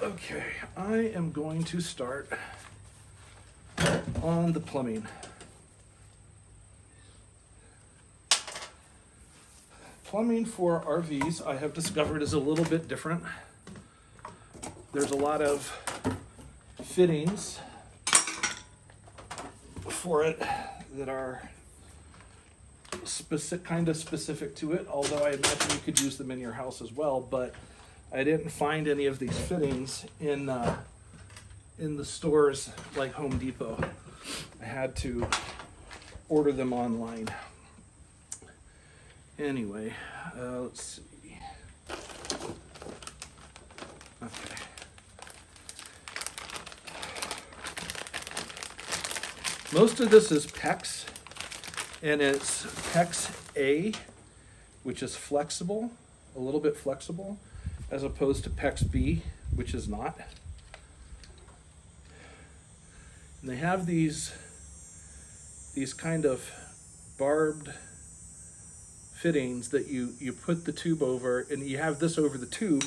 Okay, I am going to start on the plumbing. Plumbing for RVs, I have discovered, is a little bit different. There's a lot of fittings for it that are kind of specific to it, although I imagine you could use them in your house as well, but I didn't find any of these fittings in the stores like Home Depot. I had to order them online. Anyway, let's see. Okay. Most of this is PEX, and it's PEX A, which is flexible, a little bit flexible, as opposed to PEX B, which is not. And they have these kind of barbed fittings that you put the tube over, and you have this over the tube,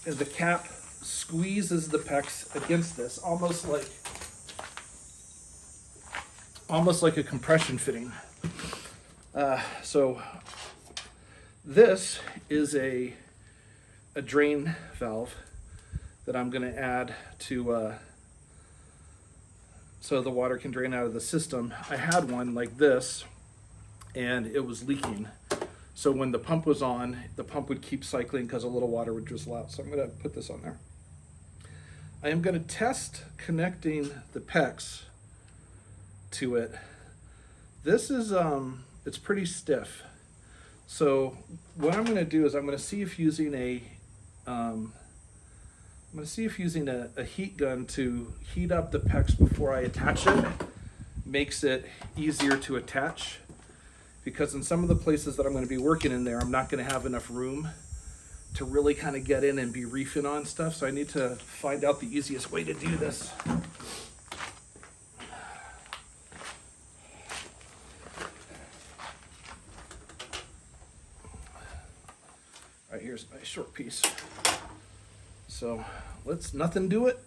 and the cap squeezes the PEX against this, almost like a compression fitting. So this is a drain valve that I'm going to add to so the water can drain out of the system. I had one like this, and it was leaking. So when the pump was on, the pump would keep cycling because a little water would drizzle out. So I'm going to put this on there. I am going to test connecting the PEX to it. This is it's pretty stiff. So what I'm going to do is I'm going to see if using a heat gun to heat up the PEX before I attach it makes it easier to attach, because in some of the places that I'm going to be working in there, I'm not going to have enough room to really kind of get in and be reefing on stuff. So I need to find out the easiest way to do this. All right, here's my short piece. So let's nothing to it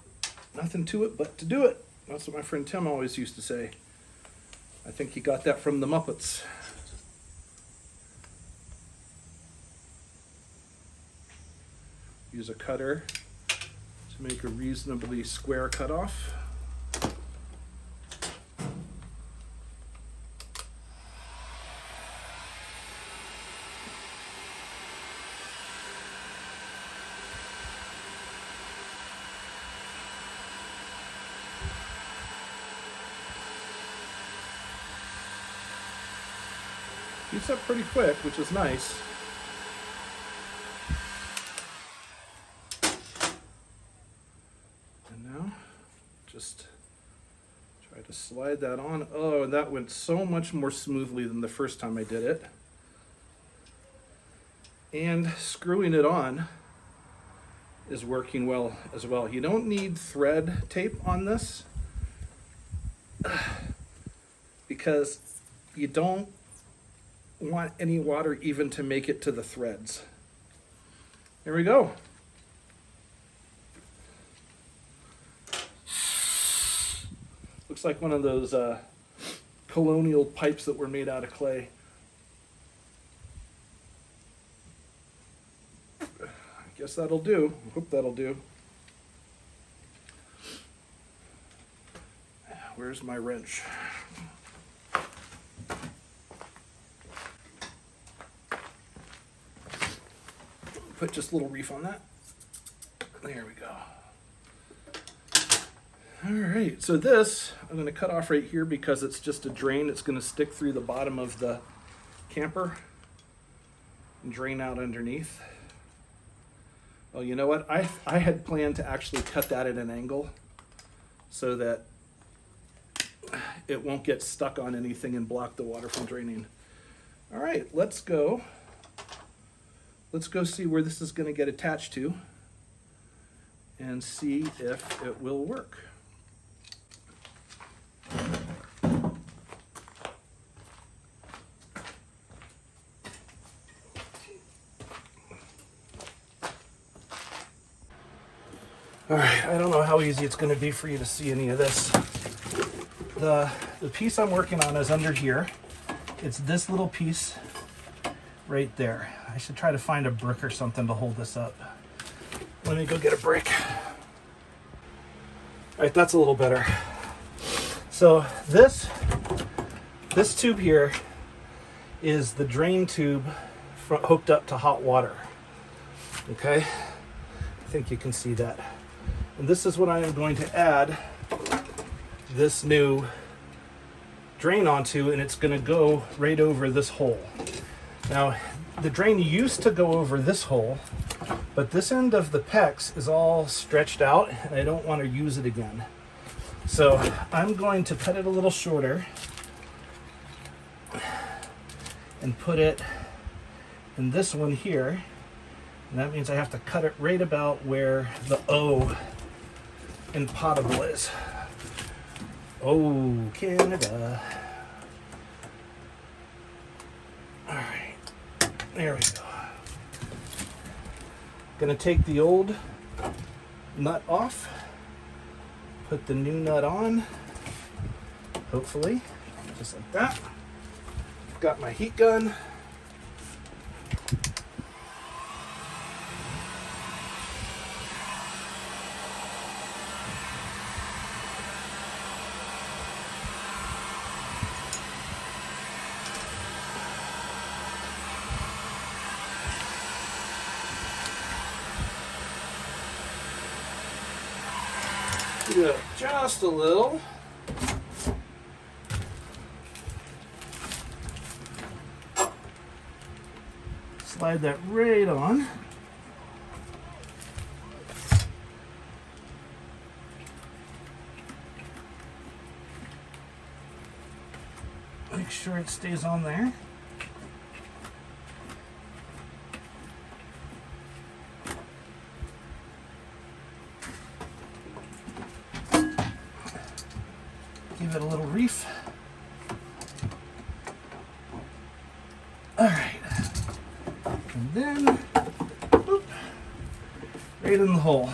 but to do it. That's what my friend Tim always used to say. I think he got that from the Muppets. Use a cutter to make a reasonably square cutoff. Heats up pretty quick, which is nice. And now, just try to slide that on. Oh, and that went so much more smoothly than the first time I did it. And screwing it on is working well as well. You don't need thread tape on this because you don't want any water even to make it to the threads. There we go. Looks like one of those colonial pipes that were made out of clay. I guess that'll do. I hope that'll do. Where's my wrench? Put just a little reef on that. There we go. All right, so this I'm going to cut off right here because it's just a drain. It's going to stick through the bottom of the camper and drain out underneath. Well, you know what? I had planned to actually cut that at an angle so that it won't get stuck on anything and block the water from draining. All right, let's go see where this is going to get attached to and see if it will work. All right, I don't know how easy it's going to be for you to see any of this. The piece I'm working on is under here. It's this little piece right there. I should try to find a brick or something to hold this up. Let me go get a brick. All right, that's a little better. So this tube here is the drain tube hooked up to hot water. Okay, I think you can see that. And this is what I am going to add this new drain onto, and it's going to go right over this hole. Now, the drain used to go over this hole, but this end of the PEX is all stretched out, and I don't want to use it again. So I'm going to cut it a little shorter and put it in this one here. And that means I have to cut it right about where the O in potable is. Oh, Canada. All right, there we go. Gonna take the old nut off, put the new nut on, hopefully, just like that. Got my heat gun. Do it just a little. Slide that right on. Make sure it stays on there. Give it a little reef. All right. And then, whoop, right in the hole.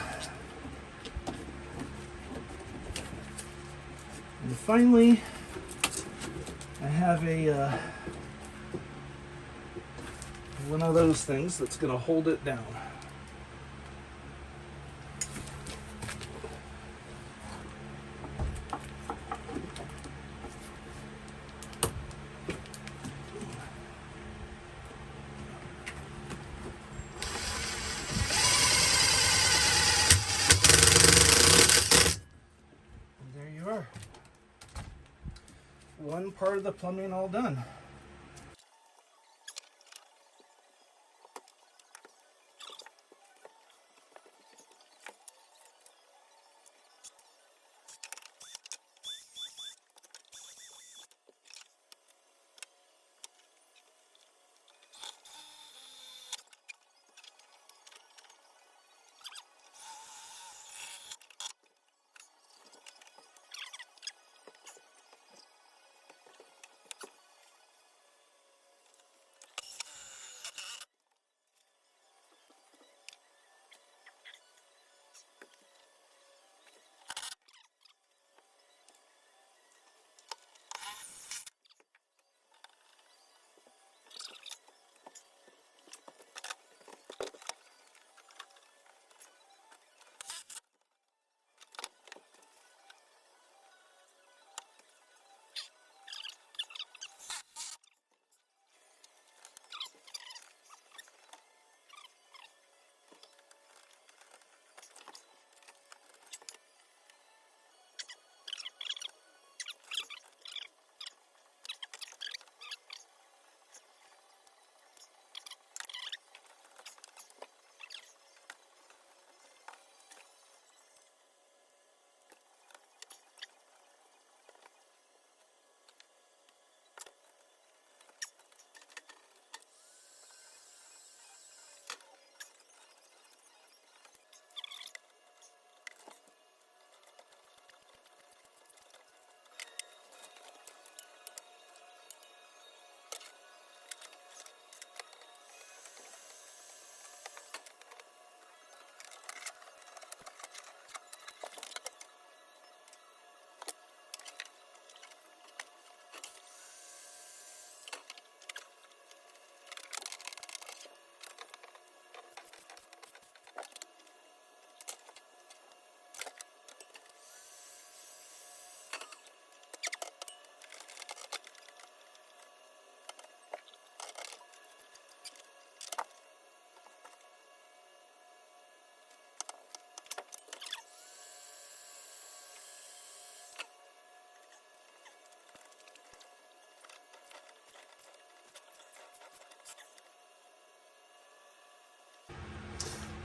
And finally, I have a one of those things that's going to hold it down. One part of the plumbing all done.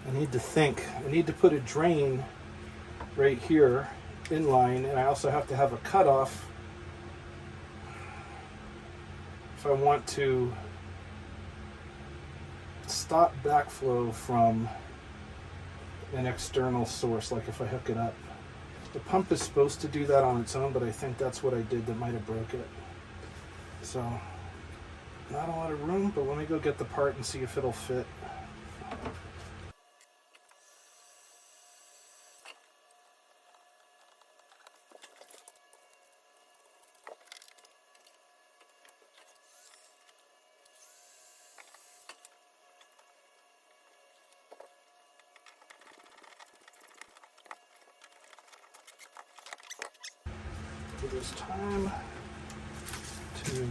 I need to put a drain right here in line, and I also have to have a cutoff if I want to stop backflow from an external source, like if I hook it up. The pump is supposed to do that on its own, but I think that's what I did that might have broke it. So, not a lot of room, but let me go get the part and see if it'll fit. It is time to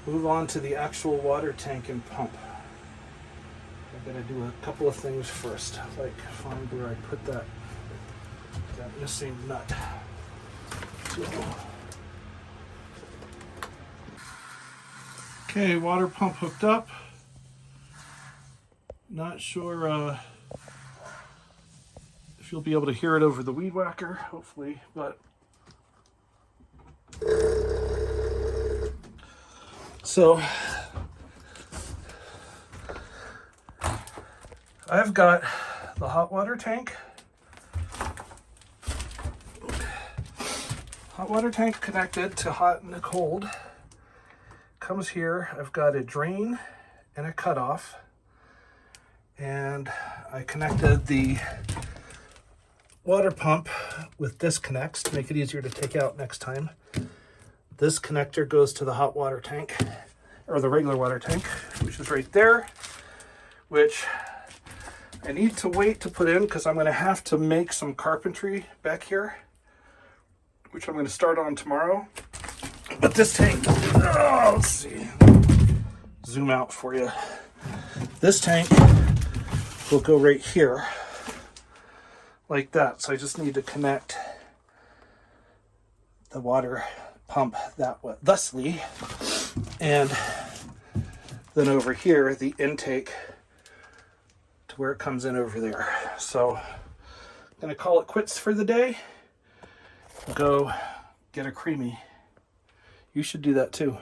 move on to the actual water tank and pump. I gotta do a couple of things first, like find where I put that missing nut. Okay, water pump hooked up. Not sure if you'll be able to hear it over the weed whacker, hopefully, but so I've got the hot water tank. Hot water tank connected to hot and cold. Comes here. I've got a drain and a cutoff. And I connected the water pump with disconnects to make it easier to take out next time. This connector goes to the hot water tank, or the regular water tank, which is right there, which I need to wait to put in because I'm going to have to make some carpentry back here, which I'm going to start on tomorrow. But this tank, let's see, zoom out for you. This tank will go right here, like that. So I just need to connect the water pump that way, thusly, and then over here the intake to where it comes in over there. So I'm gonna call it quits for the day. Go get a creamy. You should do that too.